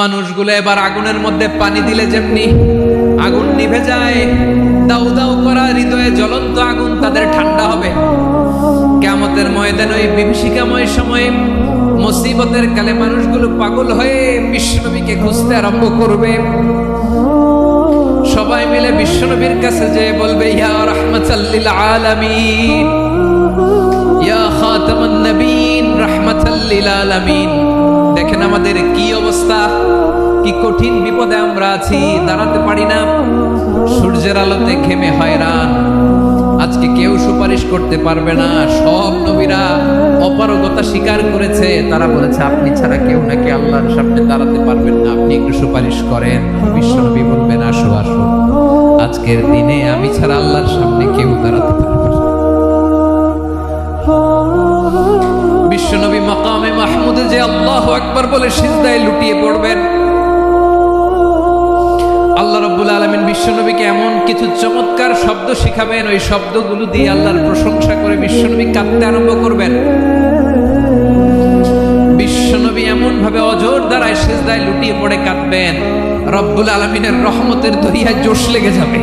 মানুষগুলো এবার আগুনের মধ্যে পানি দিলে যেমনি আগুন নিভে যায়, দাউ দাউ করা হৃদয়ে জ্বলন্ত আগুন তাদের ঠান্ডা হবে। কিয়ামতের ময়দানে ওই বিভীষিকাময় সময়ে মুসিবতের কালে মানুষগুলো পাগল হয়ে বিশ্বনবীকে খুঁজতে আরম্ভ করবে। সবাই মিলে বিশ্বনবীর কাছে যেয়ে বলবে, ইয়া রাহমাতাল লিল আলামিন, ইয়া খাতামান নবীন, রাহমাতাল লিল আলামিন। দেখেন আমাদের কি অবস্থা, কি কঠিন বিপদে আমরা আছি, দাঁড়াতে পারি না, সূর্যের আলোতে ঘেমে হয়রান। আজকে কেউ সুপারিশ করতে পারবে না। সব নবীরা অপারগতা স্বীকার করেছে, তারা বলেছে আপনি ছাড়া কেউ নাকি আল্লাহর সামনে দাঁড়াতে পারবেন না, আপনি একটু সুপারিশ করেন। বিশ্বনবী বলবেন, আসো আসো, আজকের দিনে আমি ছাড়া আল্লাহর সামনে কেউ দাঁড়াতে পারবে না। বিশ্বনবী মাকামে মাহমুদে যে আল্লাহু আকবার বলে সিজদায় লুটিয়ে পড়বেন। আল্লাহ রাব্বুল আলামিন বিশ্বনবীকে এমন কিছু চমৎকার শব্দ শিখাবেন, ওই শব্দগুলো দিয়ে আল্লাহর প্রশংসা করে বিশ্বনবী কাঁদতে আরম্ভ করবেন। বিশ্বনবী এমন ভাবে অজর দ্বারায় সিজদায় লুটিয়ে পড়ে কাঁদবেন, রব্বুল আলামিনের রহমতের দরিয়ায় জোশ লেগে যাবে।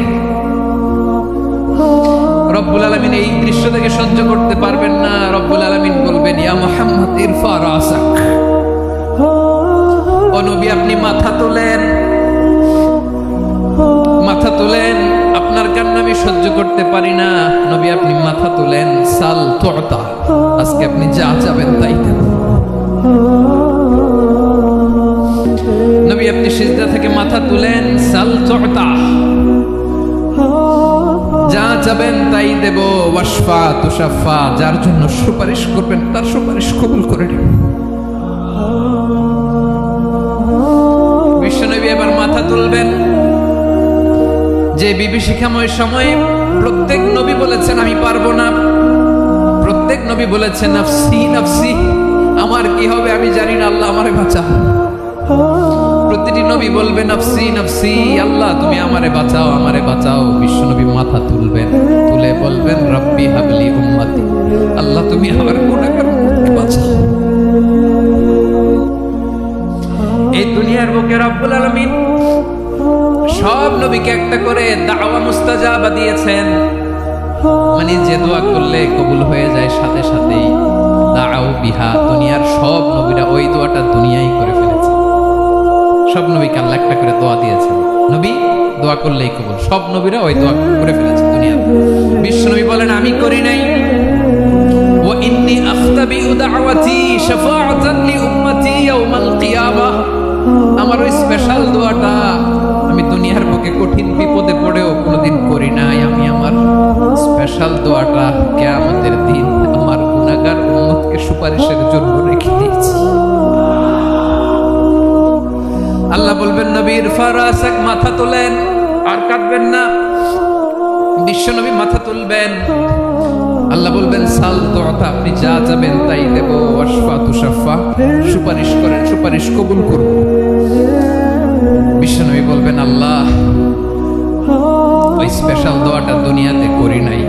রব্বুল আলামিন এই দৃশ্য থেকে সহ্য করতে পারবেন না। রব্বুল আলামিন বলবেন, ইয়া মুহাম্মদ ইরফা রাসাক, ও নবী আপনি মাথা তোলেন, মাথা তোলেন, আপনার কান্না আমি সহ্য করতে পারি না। নবী আপনি মাথা তোলেন, সাল তুতা, আজকে আপনি যা চাবেন তাই দেব। নবী আপনি সিজদা থেকে মাথা তুলেন, সাল তুতা, যা চাবেন তাই দেব। ওয়াশফা তুশাফা, যার জন্য সুপারিশ করবেন তার সুপারিশ কবুল করে নেব। বিশ্বনবী এবার মাথা তুলবেন। যে বিভীষিকাময় সময়ে প্রত্যেক নবী বলেছেন আমি পারবো না, প্রত্যেক নবী বলেছেন নাফসি নাফসি, আমার কি হবে আমি জানি না, আল্লাহ আমারে বাঁচাও। প্রতিটি নবী বলবে নাফসি নাফসি, আল্লাহ তুমি আমারে বাঁচাও, আমারে বাঁচাও। বিশ্বনবী মাথা তুলবেন, তুলে বলবেন রব্বি হাবলি উম্মতি, আল্লাহ তুমি আমার গুনাহগার উম্মতকে বাঁচাও। এই দুনিয়ার বুকে রব্বুল আলামিন সব নবীকে একটা করে দাওয়া মুস্তাজাবা দিয়েছেন, মানে যে দোয়া করলে কবুল হয়ে যায় সাথে সাথেই। দাও বিহা, দুনিয়ার সব নবীরা ওই দোয়াটা দুনিয়ায় করে ফেলেছে। সব নবীকে আল্লাহ একটা করে দোয়া দিয়েছেন, নবী দোয়া করলেই কবুল। সব নবীরা ওই দোয়া করে ফেলেছে দুনিয়া। বিশ্বনবী বলেন আমি করি নাই। ওয়া ইন্নী আখতাবিউ দাওয়াতি শাফাআতান লি উম্মতি ইয়াউমাল কিয়ামাহ, আমার ওই স্পেশাল দোয়াটা আমি দুনিয়ার বুকে কঠিন বিপদে পড়েও কোনোদিন করি নাই। আমি আমার স্পেশাল দোয়াটা কিয়ামতের দিন আমার গুনাহগার উম্মতকে সুপারিশের জন্য রেখে দিয়েছি। আল্লাহ বলবেন নবী ইরফা রাসাক, মাথা তোলেন, আর কাঁদবেন না। বিশ্বনবী মাথা তুলবেন, আল্লাহ বলবেন সাল তুতা, আপনি যা চাবেন তাই দেব। ওয়াশফা তুশাফা, সুপারিশ করেন, সুপারিশ কবুল করব। বিশ্বনবী বলবেন আল্লাহ ওই স্পেশাল দোয়াটা দুনিয়াতে করি নাই,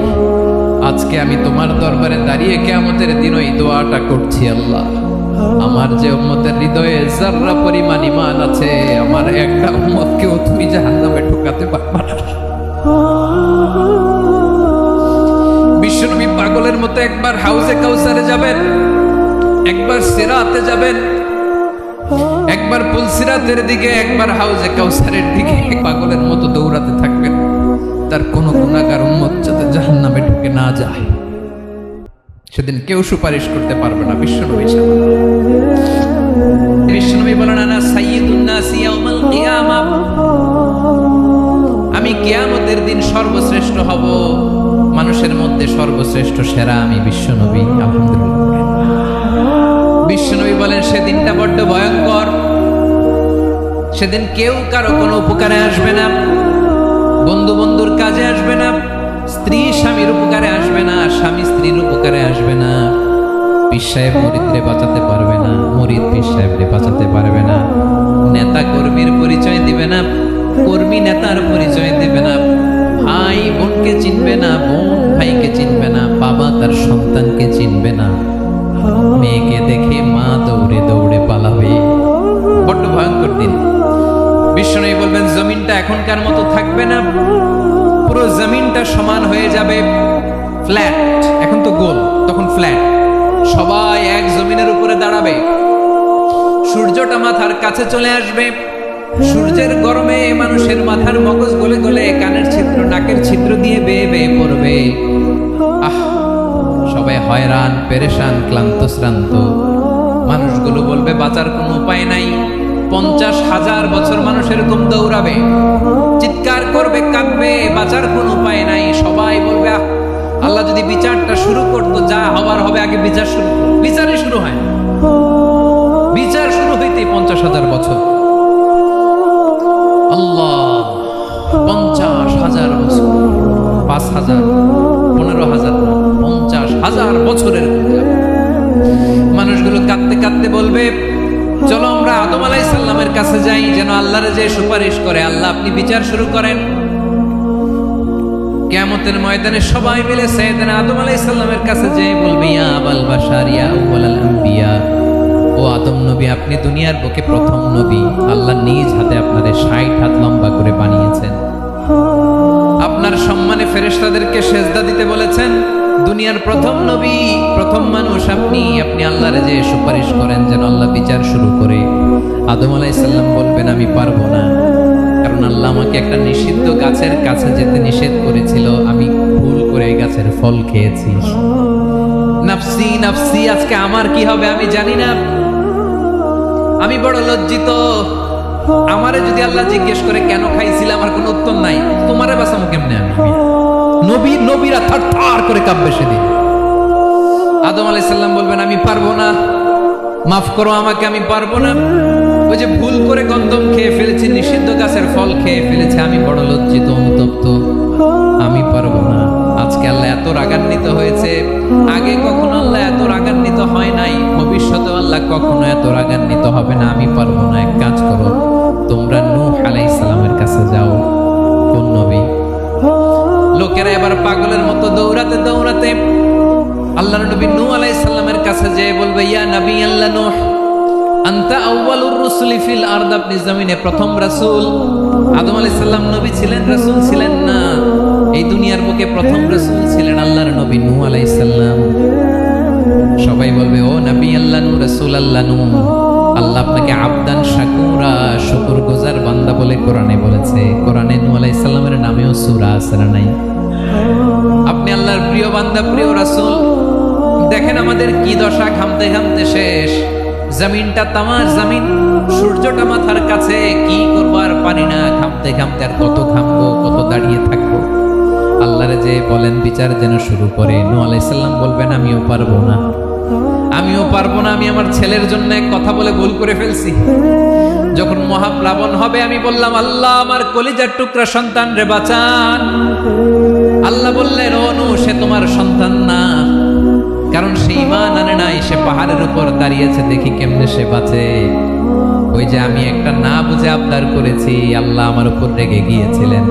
আজকে আমি তোমার দরবারে দাঁড়িয়ে কিয়ামতের দিন ওই দোয়াটা করছি। আল্লাহ আমার যে উম্মতের হৃদয়ে যাররা পরিমাণ ঈমান আছে, আমার একটা উম্মতকেও তুমি জাহান্নামে ঢোকাতে পারবে না। বিশ্বনবী পাগলের মতো একবার হাউজে কাউসারে যাবেন, একবার সিরাতে যাবেন, একবার পুলসিরাতের দিকে, একবার হাউজে কাউসারের দিকে, পাগলের মতো দৌড়াতে থাকবেন। তার কোন গুনাহগার উম্মত যাতে জাহান্নামে ঢুকে না যায়। সেদিন কেউ সুপারিশ করতে পারবে না বিশ্বনবী ছাড়া। বিশ্বনবী বলেন আনা সাইয়্যিদুন নাসি ইয়াউমাল কিয়ামাহ, আমি কিয়ামতের দিন সর্বশ্রেষ্ঠ হব, মানুষের মধ্যে সর্বশ্রেষ্ঠ সেরা আমি বিশ্বনবী। আলহামদুলিল্লাহ। বিশ্বনবী বলেন সেদিনটা বড্ড ভয়ঙ্কর। সেদিন কেউ কারো কোনো উপকারে আসবে না, বন্ধু বন্ধুর কাজে আসবে না, স্ত্রী স্বামীর উপকারে আসবে না, স্বামী স্ত্রীর উপকারে আসবে না, পীর সাহেব মুরিদরে বাঁচাতে পারবে না, মুরিদ পীর সাহেবরে বাঁচাতে পারবে না, নেতা কর্মীর পরিচয় দিবে না, কর্মী নেতার পরিচয় দিবে না, ভাই বোনকে চিনবে না, বোন ভাইকে চিনবে না, বাবা তার সন্তানকে চিনবে না, মেয়েকে দেখে মা দৌড়ে দৌড়ে পালাবে। বড্ড ভয়ঙ্কর দিন। এখনকার মতো থাকবে না, পুরো জমিনটা সমান হয়ে যাবে, ফ্ল্যাট। এখন তো গোল, তখন ফ্ল্যাট। সবাই এক জমিনের উপরে দাঁড়াবে, সূর্যটা মাথার কাছে চলে আসবে। সূর্যের গরমে মানুষের মাথার মগজ গলে গলে কানের ছিদ্র, নাকের ছিদ্র দিয়ে বেয়ে বেয়ে পড়বে। আহ, সবাই হয়রান, পেরেশান, ক্লান্ত শ্রান্ত। মানুষগুলো বলবে বাঁচার কোনো উপায় নাই। 50,000 বছর মানুষ এরকম দৌড়াবে, চিৎকার করবে, কাঁদবে, বাঁচার কোনো উপায় নাই। সবাই বলবে আল্লাহ যদি বিচারটা শুরু করতো, যা হবার হবে, আগে বিচার শুরু। বিচারই শুরু হয় না। বিচার শুরু হইতে 50,000 বছর। আল্লাহ, 50,000 বছর, 5,000, 15,000, 50,000 বছরের মানুষগুলো কাঁদতে কাঁদতে বলবে চলো আমরা আদম আলাইহিস সালামের কাছে যাই, যেন আল্লাহর যে সুপারিশ করে, আল্লাহ আপনি বিচার শুরু করেন। কিয়ামতের ময়দানে সবাই মিলে সাইয়েদনা আদম আলাইহিস সালামের কাছে যেয়ে বলবে ইয়া আবাল বাশার ইয়া আউয়ালাল আম্বিয়া, ও আদম নবী, আপনি দুনিয়ার বুকে প্রথম নবী। আল্লাহ নিজ হাতে আপনারে 60 হাত লম্বা করে বানিয়েছেন, আপনার সম্মানে ফেরেশতাদেরকে সেজদা দিতে বলেছেন। দুনিয়ার প্রথম নবী, প্রথম মানুষ আপনি। আপনি আল্লাহরে যে সুপারিশ করেন যেন আল্লাহ বিচার শুরু করে। আদম আলাইহিস সালাম বলবেন আমি পারবো না, কারণ আল্লাহ আমাকে একটা নিষিদ্ধ গাছের কাছে যেতে নিষেধ করেছিল, আমি ভুল করে এই গাছের ফল খেয়েছি। নাফসি নাফসি, আজকে আমার কি হবে আমি জানি না, আমি বড় লজ্জিত। আমারে যদি আল্লাহ জিজ্ঞেস করে কেন খাইছিলাম, আমার কোনো উত্তর নাই। তোমারে বাঁচাবো কেমনে আমি? নবীরা থার করে কাঁপবে সেদিন। আদম আলাইহিস সালাম বলবেন আমি পারবো না, মাফ করো আমাকে, আমি পারবো না। ওই যে ভুল করে গন্ধম খেয়ে ফেলেছি, নিষিদ্ধ গাছের ফল খেয়ে ফেলেছি, আমি বড় লজ্জিত, অনুতপ্ত, আমি পারবো না। আজকে আল্লাহ এত রাগান্বিত হয়েছে, আগে কখনো আল্লাহ এত রাগান্বিত হয় নাই, ভবিষ্যতে আল্লাহ কখনো এত রাগান্বিত হবে না। আমি পারবো না। এক কাজ করো, তোমরা নূহ আলাইহিস সালামের কাছে যাও। কোন নবী? লোকেরা এবার পাগলের মতো দৌড়াতে দৌড়াতে আল্লাহর নবী নূহ আলাইহিস সালামের কাছে যেয়ে বলবে ইয়া নবী আল্লাহ নূহ, আনতা আউয়ালুর রুসুলি ফিল আরদ, আপনি জমিনে প্রথম রাসূল। আদম আলাইহিস সালাম নবী ছিলেন, রাসূল ছিলেন না। এই দুনিয়ার বুকে প্রথম রাসূল ছিলেন আল্লাহর নবী নূহ আলাইহিস সালাম। সবাই বলবে ও নবী আল্লাহ নূহ, রাসূল আল্লাহ নূহ, আল্লাহ আপনাকে আবদান শাকুরা, শুকরগুজার বান্দা বলে কোরআনে বলেছে। কোরআনে নূহ আলাইহিস সালামের নামেও সূরা আছে না নাই? আপনি আল্লাহর প্রিয় বান্দা, প্রিয় রাসূল। দেখেন আমাদের কি দশা, ঘামতে ঘামতে শেষ। জমিনটা তামার জমিন, সূর্যটা মাথার কাছে, কি করবো আর পারি না, ঘামতে ঘামতে আর কত ঘামবো, কত দাঁড়িয়ে থাকবো। আল্লাহরে যে বলেন বিচার যেন শুরু করে। নূহ আলাইহিস সালাম বলবেন আমিও পারবো না, আমিও পারবো না। আমি আমার ছেলের জন্য এক কথা বলে ভুল করে ফেলছি। যখন মহাপ্লাবন হবে আমি বললাম আল্লাহ আমার কলিজার টুকরা সন্তান রে বাঁচান। আল্লাহ বললেন ও নূহ, সে তোমার সন্তান না, কারণ সে ঈমান আনে নাই, সে পাহাড়ের উপর দাঁড়িয়েছে, দেখি কেমনে সে বাঁচে। ওই যে আমি একটা না বুঝে আবদার করেছি, আল্লাহ আমার উপর রেগে গিয়েছিলেন।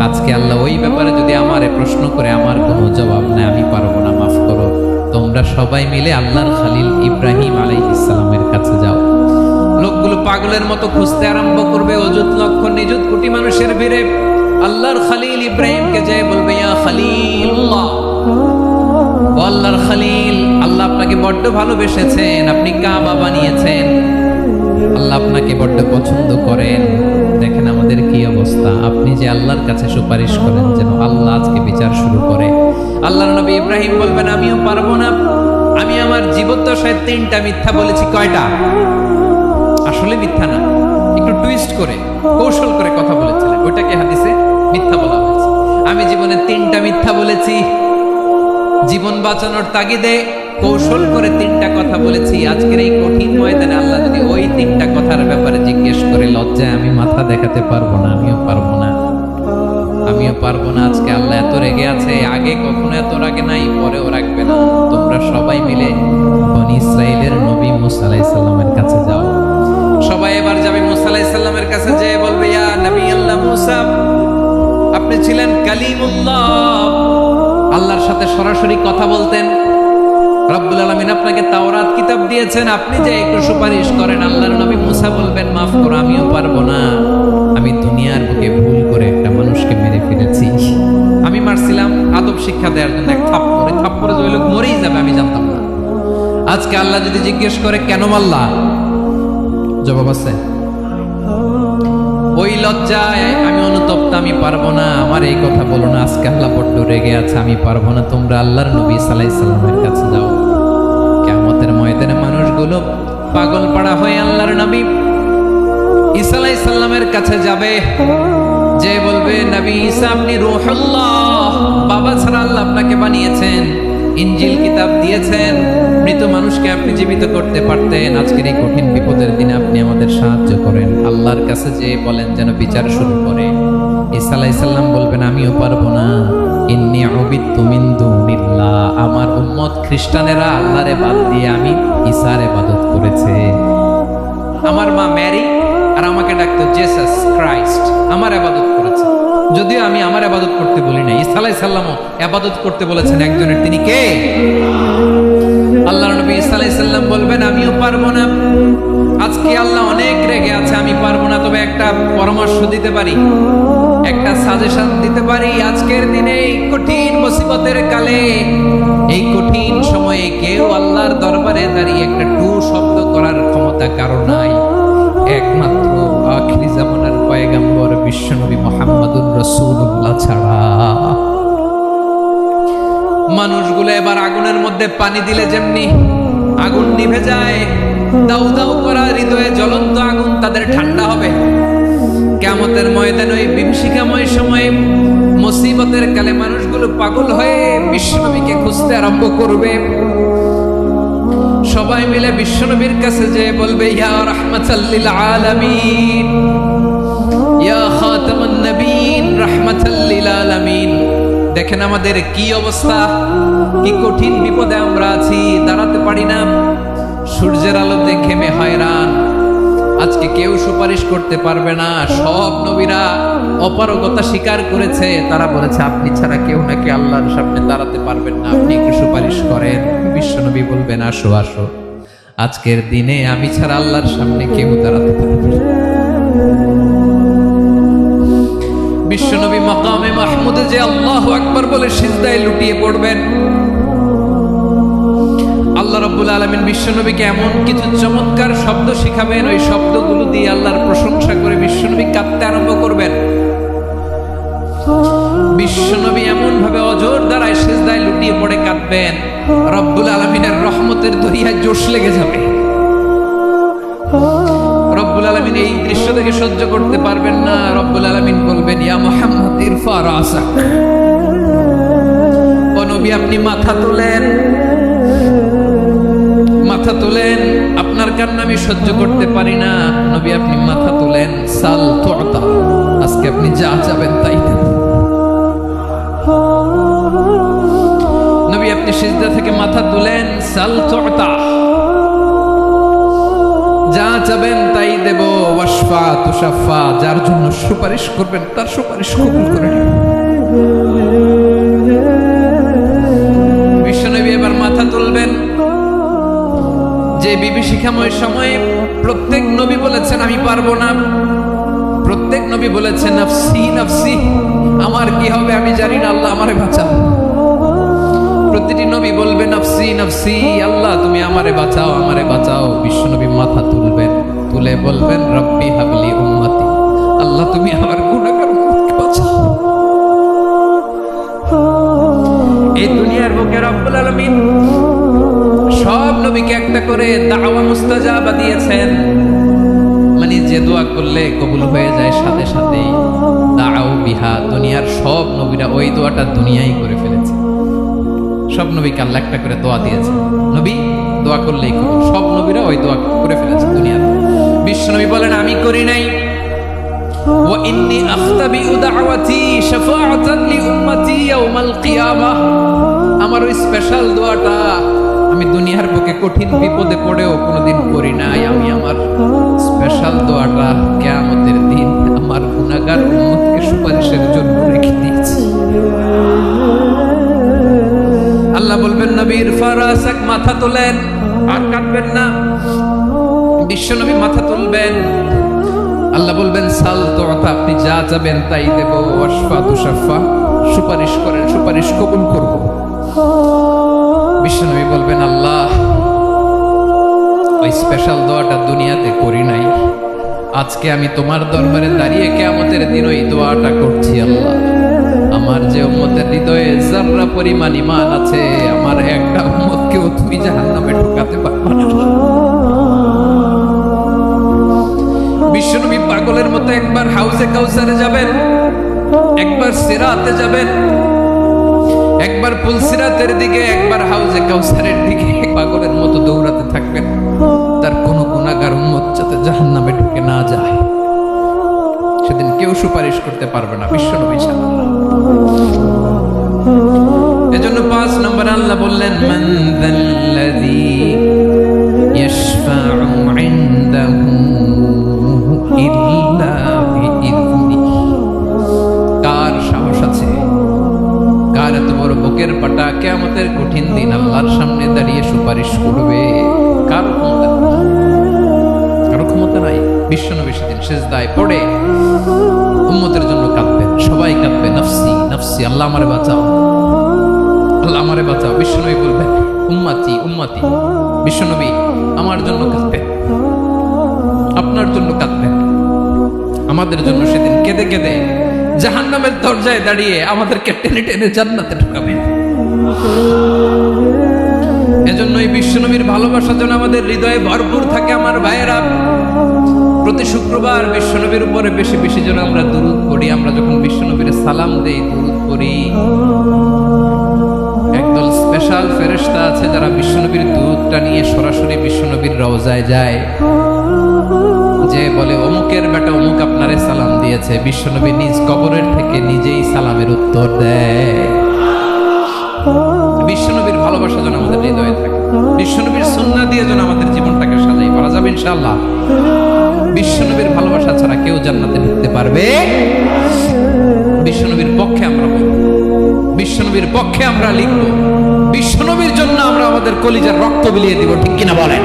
আজকে আল্লাহ ওই ব্যাপারে যদি আমারে প্রশ্ন করে, আমার কোনো জবাব নাই, আমি পারবো না, মাফ করো। তোমরা সবাই মিলে আল্লাহর খলিল ইব্রাহিম আলাইহিস সালামের কাছে যাও। লোকগুলো পাগলের মতো খুঁজতে আরম্ভ করবে, অযুত লক্ষ নিযুত কোটি মানুষের ভিড়ে আল্লাহর খলিল ইব্রাহিমকে যেয়ে বলবে ইয়া খলিলুল্লাহ, ও আল্লাহর খলিল, আল্লাহ আপনাকে বড্ড ভালোবেসেছেন, আপনি কাবা বানিয়েছেন, আল্লাহ আপনাকে বড্ড পছন্দ করেন। দেখেন আমাদের কি অবস্থা। আপনি যে আল্লাহর কাছে সুপারিশ করেন যেন আল্লাহ আজকে বিচার শুরু করে। আল্লাহর নবী ইব্রাহিম বলবেন আমিও পারবো না, আমি আমার জীবদ্দশায় 3টা মিথ্যা বলেছি। কয়টা? আসলে মিথ্যা না, একটু টুইস্ট করে, কৌশল করে কথা বলেছিলেন, ওইটাকে হাদিসে মিথ্যা বলা হয়েছে। আমি জীবনে 3টা মিথ্যা বলেছি, জীবন বাঁচানোর তাগিদে কৌশল করে 3টা কথা বলেছি। আজকের এই কঠিন ময়দানে আল্লাহ যদি ওই 3টা কথার ব্যাপারে জিজ্ঞেস করে, লজ্জায় আমি মাথা দেখাতে পারবো না, আমিও পারবো না, আমিও পারবো না। আজকে আল্লাহ এত রেগে আছে, আগে কখনো এত রাগে নাই, পরেও রাখবে না। তোমরা সবাই মিলে বনি ইসরাইলের নবী মূসা আলাইহিস সালামের কাছে যাও। সবাই এবার যাবে মূসা আলাইহিস সালামের কাছে, যেয়ে বলবে ইয়া নবী আল্লাহ মূসা, আপনি ছিলেন কালিমুল্লাহ, আল্লাহর সাথে সরাসরি কথা বলতেন। রব্বুল আলামিন আপনাকে তাওরাত কিতাব দিয়েছেন, আপনি যে একটু সুপারিশ করেন। আল্লাহর নবী মূসা বলবেন মাফ করো, আমিও পারবো না, আমি দুনিয়ার বুকে ভুল আদব শিক্ষা দেওয়ার জন্য এক থাপ্পড়ে যে ওই লোক মরেই যাবে আমি জানতাম না। আজকে আল্লাহ যদি জিজ্ঞেস করে কেন মারলা, জবাব আছে? ওই লজ্জায় আমি অনুতপ্ত, আমি পারবো না, আমার এই কথা বলো না। আজকে আল্লাহ বড্ড রেগে আছে, আমি পারবো না। তোমরা আল্লাহর নবী সাল্লাল্লাহু আলাইহি সাল্লামের কাছে যাও। কিয়ামতের ময়দানে মানুষগুলো পাগল পাড়া হয়ে আল্লাহর নবী ঈসা আলাইহিস সালামের কাছে যাবে, যে বলবে নবী ঈসা আপনি রূহুল্লাহ, বাবা ছাড়া আল্লাহ আপনাকে বানিয়েছেন, ইনজিল কিতাব দিয়েছেন, মৃত মানুষকে আপনি জীবিত করতে পারতেন। আজকের এই কঠিন বিপদের দিনে আপনি আমাদের সাহায্য করেন। আল্লাহর কাছে যে বলেন যেন বিচার শুরু করে। ঈসা আলাইহিস সালাম বলবেন আমিও পারবো না, ইন্নী উবিদতু মিন দুনিল্লাহ, আমার উম্মত খ্রিস্টানেরা আল্লাহরে বাদ দিয়ে আমি ঈসার ইবাদত করেছে। আমার মা ম্যারি আর আমাকে ডাকতো জেসাস ক্রাইস্ট, আমার ইবাদত করেছে। যদিও আমি আমার ইবাদত করতে বলি না, ঈসা আলাইহিস সালামও ইবাদত করতে বলেছেন একজনের, তিনি কে? আল্লাহর নবী ঈসা আলাইহিস সালাম বলবেন আমিও পারবো না। আজকে আল্লাহ অনেক রেগে আছে, আমি পারবো না, তবে একটা পরামর্শ দিতে পারি, একটা সাজেশন দিতে পারি। আজকের দিনে এই কঠিন মুসিবতের কালে, এই কঠিন সময়ে কেউ আল্লাহর দরবারে দাঁড়িয়ে একটা টু শব্দ করার ক্ষমতা কারো নাই, একমাত্র আখিরি জামানার পয়গম্বর বিশ্বনবী মুহাম্মদুর রাসূলুল্লাহ ছাড়া। মানুষগুলো এবার আগুনের মধ্যে পানি দিলে যেমনি আগুন নিভে যায়, দাউ দাউ করা হৃদয়ে জ্বলন্ত আগুন তাদের ঠান্ডা হবে। কিয়ামতের ময়দানে ওই বিভীষিকাময় সময়ে মুসিবতের কালে মানুষগুলো পাগল হয়ে বিশ্বনবীকে খুঁজতে আরম্ভ করবে। সবাই মিলে বিশ্বনবীর কাছে যেয়ে বলবে ইয়া রাহমাতাল লিল আলামিন, ইয়া খাতামান নবীন, রাহমাতাল লিল আলামিন। দেখেন আমাদের কি অবস্থা, কি কঠিন বিপদে আমরা আছি, দাঁড়াতে পারি না, সূর্যের আলোতে ঘেমে হয়রান। আজকে কেউ সুপারিশ করতে পারবে না। সব নবীরা অপারগতা স্বীকার করেছে, তারা বলেছে আপনি ছাড়া কেউ নাকি আল্লাহর সামনে দাঁড়াতে পারবেন না, আপনি একটু সুপারিশ করেন। বিশ্বনবী বলবেন আসো আসো, আজকের দিনে আমি ছাড়া আল্লাহর সামনে কেউ দাঁড়াতে পারবে না। বিশ্বনবী মাকামে মাহমুদে যে আল্লাহু আকবার বলে সিজদায় লুটিয়ে পড়বেন। আল্লাহ রাব্বুল আলামিন বিশ্বনবীকে এমন কিছু চমৎকার শব্দ শিখাবেন, ওই শব্দগুলো দিয়ে আল্লাহর প্রশংসা করে বিশ্বনবী কাঁদতে আরম্ভ করবেন। বিশ্বনবী এমন ভাবে অজর দ্বারায় সিজদায় লুটিয়ে পড়ে কাঁদবেন, রব্বুল আলামিনের রহমতের দরিয়ায় জোশ লেগে যাবে। রব্বুল আলামিন এই দৃশ্য দেখে সহ্য করতে পারবেন না। রব্বুল আলামিন বলবেন ইয়া মুহাম্মদ ইরফা রাসাক, ও নবী আপনি মাথা তোলেন, মাথা তোলেন, আপনার কান্না আমি সহ্য করতে পারি না। নবী আপনি মাথা তোলেন, সাল তুতা, আজকে আপনি যা চাবেন তাই দেব। নবী আপনি সিজদা থেকে মাথা তুলেন, সাল তুতা, যা চাবেন তাই দেব। ওয়াশফা তুশাফা, যার জন্য সুপারিশ করবেন তার সুপারিশ কবুল করে নেব। বিশ্বনবী এবার মাথা তুলবেন। যে বিভীষিকাময় সময়ে প্রত্যেক নবী বলেছেন আমি পারবো না, প্রত্যেক নবী বলেছেন নাফসি নাফসি, আমার কি হবে আমি জানি না, আল্লাহ আমারে বাঁচাও। প্রতিটি নবী বলবে নাফসি নাফসি, আল্লাহ তুমি আমারে বাঁচাও, আমারে বাঁচাও। বিশ্বনবী মাথা তুলবেন, তুলে বলবেন রব্বি হাবলি উম্মতি, আল্লাহ তুমি আমার গুনাহগার উম্মতকে বাঁচাও। এই দুনিয়ার বুকে রব্বুল আলামিন সব নবীকে একটা করে দাওয়া মুস্তাজাবা দিয়েছেন, মানে যে দোয়া করলে কবুল হয়ে যায় সাথে সাথেই। দাও বিহা, দুনিয়ার সব নবীরা ওই দোয়াটা দুনিয়ায় করে ফেলেছে। সব নবীকে আল্লাহ একটা করে দোয়া দিয়েছে, নবী দোয়া করলেই কবুল। সব নবীরা ওই দোয়া করে ফেলেছে দুনিয়ার। বিশ্বনবী বলেন আমি করি নাই। ওয়া ইন্নী আখতাবিউ দাওয়াতি শাফাআতান লি উম্মতি ইয়াউমাল কিয়ামাহ, আমার ওই স্পেশাল দোয়াটা আমি দুনিয়ার বুকে কঠিন বিপদে পড়েও কোনোদিন করি নাই। আমি আমার স্পেশাল দোয়াটা কিয়ামতের দিন আমার গুনাহগার উম্মতকে সুপারিশের জন্য রেখে দিয়েছি। আল্লাহ বলবেন নবীর ফারাসাক, মাথা তোলেন, আর কাটবেন না। বিশ্বনবী মাথা তুলবেন, আল্লাহ বলবেন সাল তুতা, আপনি যা চাবেন তাই দেব। ওয়াশফা তুশাফা, সুপারিশ করেন, সুপারিশ কবুল করব। বিশ্বনবী বলবেন, আল্লাহ ওই স্পেশাল দোয়াটা দুনিয়াতে করি নাই, আজকে আমি তোমার দরবারে দাঁড়িয়ে কিয়ামতের দিন ওই দোয়াটা করছি। আল্লাহ, আমার যে উম্মতের হৃদয়ে যাররা পরিমাণ ঈমান আছে, আমার একটা উম্মতকেও তুমি জাহান্নামে ঢোকাতে পারবে না। বিশ্বনবী পাগলের মতো একবার হাউজে কাউসারে যাবেন, একবার সিরাতে যাবেন, একবার পুলসিরাতের দিকে, একবার হাউজে কাউসারের দিকে পাগলের মতো দৌড়াতে থাকবেন, তার কোন গুনাহগার উম্মত যাতে জাহান্নামে ঢুকে না যায়। সেদিন কেউ সুপারিশ করতে পারবে না বিশ্বনবী ছাড়া। এজন্য 5 নম্বরে আল্লাহ বললেন, মান যাল্লাযী ইয়াশফাউ ইনদাহু ইল্লা বিইযনিহি। কার সাহস আছে, কার এত বড় বুকের পাটা কিয়ামতের কঠিন দিন আল্লাহর সামনে দাঁড়িয়ে সুপারিশ করবে? কার ক্ষমতা? কারো ক্ষমতা নাই। বিশ্বনবী সেদিন সিজদায় পড়ে উম্মতের জন্য কাঁদবেন, সবাই কাঁদবে, নফসি নফসি, আল্লাহ আমারে বাঁচাও, আল্লাহ আমারে বাঁচাও। বিশ্বনবী বলবেন, উম্মতি উম্মতি। বিশ্বনবী আমার জন্য কাঁদবেন, আপনার জন্য কাঁদবেন, আমাদের জন্য সেদিন কেঁদে কেঁদে জাহান্নামের দরজায় দাঁড়িয়ে আমাদেরকে টেনে টেনে জান্নাতে ঢুকাবেন। এজন্য এই বিশ্বনবীর ভালোবাসা যেন আমাদের হৃদয়ে ভরপুর থাকে। আমার ভাইয়েরা, প্রতি শুক্রবার বিশ্বনবীর উপরে বেশি বেশি যেন আমরা দুরূদ পড়ি। আমরা যখন বিশ্বনবীর সালাম দেই, দুরূদ পড়ি, একদল স্পেশাল ফেরেশতা আছে যারা বিশ্বনবীর দুরূদটা নিয়ে সরাসরি বিশ্বনবীর রওজায় যায়, যে বলে অমুকের বেটা অমুক আপনারে সালাম দিয়েছে। বিশ্বনবী নিজ কবরের থেকে নিজেই সালামের উত্তর দেয়। বিশ্বনবীর ভালোবাসা যেন আমাদের হৃদয়ে থাকে, বিশ্বনবীর সুন্নাহ দিয়ে যেন আমাদের জীবনটাকে সাজাই পারা যাবে ইনশাআল্লাহ। বিশ্বনবীর ভালোবাসা ছাড়া কেউ জান্নাতে ঢুকতে পারবে? বিশ্বনবীর পক্ষে আমরা বলব, বিশ্বনবীর পক্ষে আমরা লিখব, বিশ্বনবীর জন্য আমরা আমাদের কলিজার রক্ত বিলিয়ে দিব, ঠিক কিনা বলেন?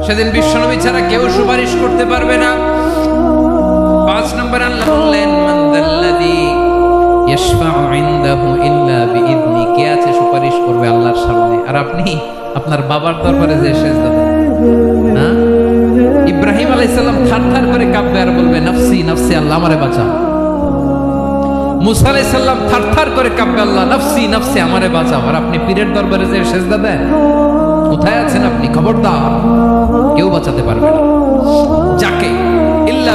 সেদিন বিশ্বনবী ছাড়া কেউ সুপারিশ করতে পারবে না। 5 নম্বর আল্লাহ বললেন, মান যাল্লাযী ইয়াশফাউ ইনদাহু ইল্লা বিইযনি। কে আছে সুপারিশ করবে আল্লাহর সামনে? আর আপনি আপনার বাবার দরবারে যে সিজদা দেন না, ইব্রাহিম আলাইহিস সালাম থারথার করে কাঁপবে আর বলবে, নফসি নফসি, আল্লাহ আমারে বাঁচাও। মুসা আলাইহিস সালাম থারথার করে কাঁপবে, আল্লাহ নফসি নফসি, আমারে বাঁচাও। আর আপনি পীরের দরবারে যে সিজদা দেন, কোথায় আছেন আপনি? খবরদার, কেউ বাঁচাতে পারবে না। যাকে ইল্লা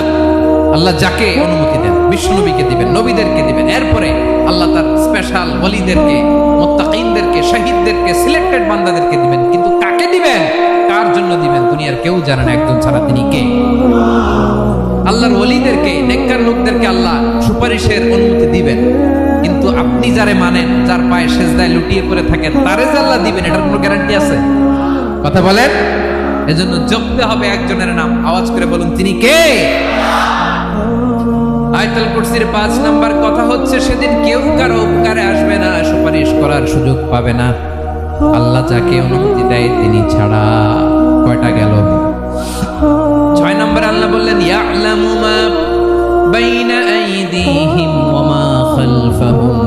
আল্লাহ যাকে অনুমতি দেন, বিশ্বনবীকে দিবেন, নবীদেরকে দিবেন, এরপরে আল্লাহ তার স্পেশাল ওয়ালিদেরকে, মুত্তাকিনদেরকে, শহীদদেরকে, সিলেক্টেড বান্দাদেরকে দিবেন। কিন্তু কাকে দিবেন, কার জন্য দিবেন, দুনিয়ার কেউ জানে না একজন ছাড়া, তিনি কে? আল্লাহর ওয়ালিদেরকে, নেককার লোকদেরকে আল্লাহ সুপারিশের অনুমতি দিবেন। কিন্তু আপনি যারে মানেন, যার পায়ে সেজদায় লুটিয়ে পড়ে থাকেন, তারে যে আল্লাহ দিবেন, এটার কোনো গ্যারান্টি আছে? কথা বলেন। এজন্য জপতে হবে একজনের নাম, আওয়াজ করে বলুন, তিনি কে? আয়াতুল কুরসির 5 নাম্বার কথা হচ্ছে, সেদিন কেউ কারো উপকারে আসবে না, সুপারিশ করার সুযোগ পাবে না, আল্লাহ যাকে অনুমতি দেয় তিনি ছাড়া। কয়টা গেল? 6 নাম্বার আল্লাহ বললেন, ইয়ালামু মা বাইনা আইদিহিম ওয়া মা খালফাহুম।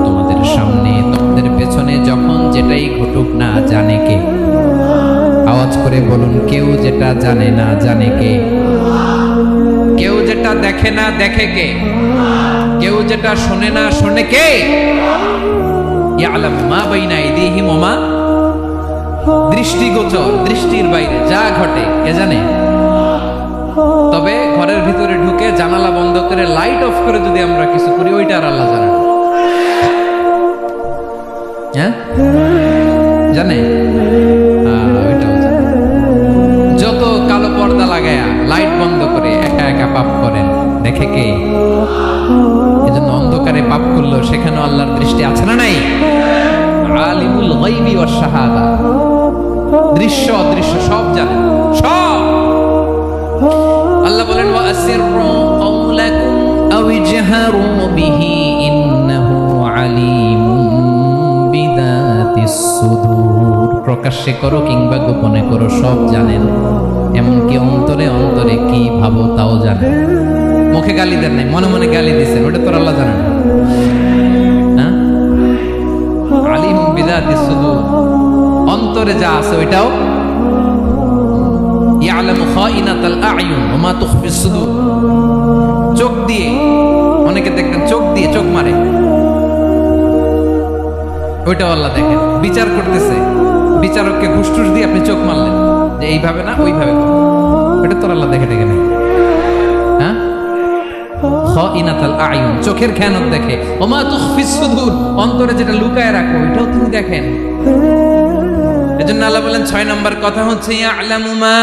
তোমাদের সামনে, তোমাদের পেছনে যখন যেটাই ঘটুক না, জানে কে? আওয়াজ করে বলুন, কেউ যেটা জানে না, জানে কে? কেউ যেটা দেখে না, দেখে কে? কেউ যেটা শোনে না, শোনে কে? ইয়ালামু মা বাইনা আইদিহিম ওয়া মা, দৃষ্টিগোচর, দৃষ্টির বাইরে যা ঘটে কে জানে? তবে ঘরের ভিতরে ঢুকে জানালা বন্ধ করে লাইট অফ করে যদি আমরা কিছু করি, ওইটা আর আল্লাহ জানে না। হ্যাঁ, জানে? ওইটাও জানে। যত কালো পর্দা লাগায়া লাইট বন্ধ করে একা একা পাপ করেন, দেখে কে? এজন্য অন্ধকারে পাপ করলো সেখানেও আল্লাহর দৃষ্টি আছে না নাই? আলিমুল গায়বি ওয়াশ শাহাদা, দৃশ্য অদৃশ্য সব জানেন, সব। আল্লাহ বলেন, ওয়া আসিররু কাওলাকুম আও ইজহারু বিহি ইন্নাহু আলিমুম বিযাতিস সুদূর। প্রকাশ্যে করো কিংবা গোপনে করো, সব জানেন। এমনকি অন্তরে অন্তরে কি ভাবো তাও জানেন। মুখে গালি দেন নাই, মনে মনে গালি দিচ্ছেন, ওটা তোর আল্লাহ জানেন না। আলিমুম বিযাতিস সুদূর, অন্তরে যা আছে ওইটাও ইয়ালামু খাইনাতাল আ'য়ুন ওয়া মা তুখফিস সুদূর। চোখ দিয়ে, অনেকে দেখবেন চোখ দিয়ে চোখ মারে, ওইটাও আল্লাহ দেখেন। বিচার করতেছে, বিচারককে ঘুষ-টুস দিয়ে আপনি চোখ মারলেন যে এইভাবে না ওইভাবে করো, ওটা তোর আল্লাহ দেখে দেখে নেই। হ্যাঁ, খাইনাতাল আ'য়ুন, চোখের খেয়ানত দেখে। ওয়া মা তুখফিস সুদূর, অন্তরে যেটা লুকায় রাখো ওইটাও তিনি দেখেন। এজন্য আল্লাহ বলেন 6 নম্বর কথা হচ্ছে ইয়ালামু মা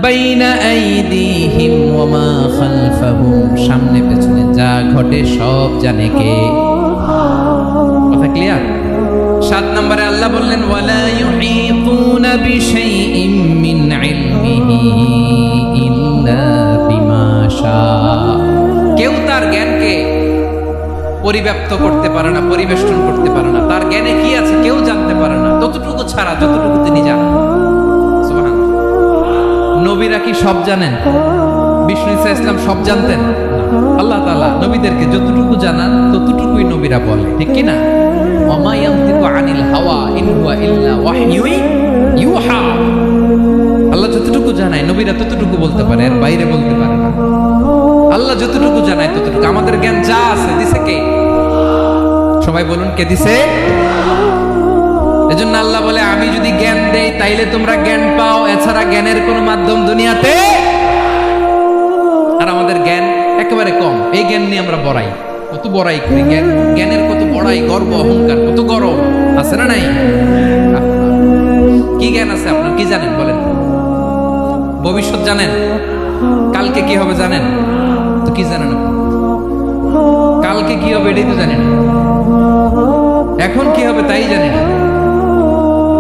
বাইনা আইদিহিম ওয়া মা খালফাহুম, সামনে পেছনে যা ঘটে সব জানে কে। কথা ক্লিয়ার? 7 নম্বরে আল্লাহ বললেন ওয়ালা ইউহিতুনা বিশাইইম মিন ইলমিহি ইল্লা বিমা শা, কেউ তার জ্ঞানকে পরিব্যাপ্ত করতে পারে না, পরিবেষ্টন করতে পারে না। তার জ্ঞানে কি আছে কেউ জানতে পারে না, ততটুকু ছাড়া যতটুকু তিনি জানেন। সুবহানাল্লাহ। নবীরা কি সব জানেন? বিষ্ণু ঈসা ইসলাম সব জানতেন? আল্লাহ তাআলা নবীদেরকে যতটুকু জানান ততটুকুই নবীরা বলে, ঠিক কি না? ওমা ইয়ানতিকু আনিল হাওয়া ইন হুয়া ইল্লা ওয়াহয়ু ইউহা। আল্লাহ যতটুকু জানায় নবীরা ততটুকু বলতে পারে, এর বাইরে বলতে পারে না। আল্লাহ যতটুকু জানায় ততটুকু। আমাদের জ্ঞান যা আছে দিছে কে? সবাই বলুন, কে দিছে? এজন্য আল্লাহ বলে আমি যদি জ্ঞান দেই তাইলে তোমরা জ্ঞান পাও, এছাড়া জ্ঞানের কোনো মাধ্যম দুনিয়াতে। আর আমাদের জ্ঞান একেবারে কম, এই জ্ঞান নিয়ে আমরা বড়াই, কত বড়াই করি, জ্ঞানের কত বড়াই, গর্ব অহংকার, কত গরম আছে না নাই? কি জ্ঞান আছে আপনার? কি জানেন বলেন? ভবিষ্যৎ জানেন? কালকে কি হবে জানেন? তো কি জানেন আপনি? কালকে কি হবে এটাই তো জানেন। এখন কি হবে তাই জানি না।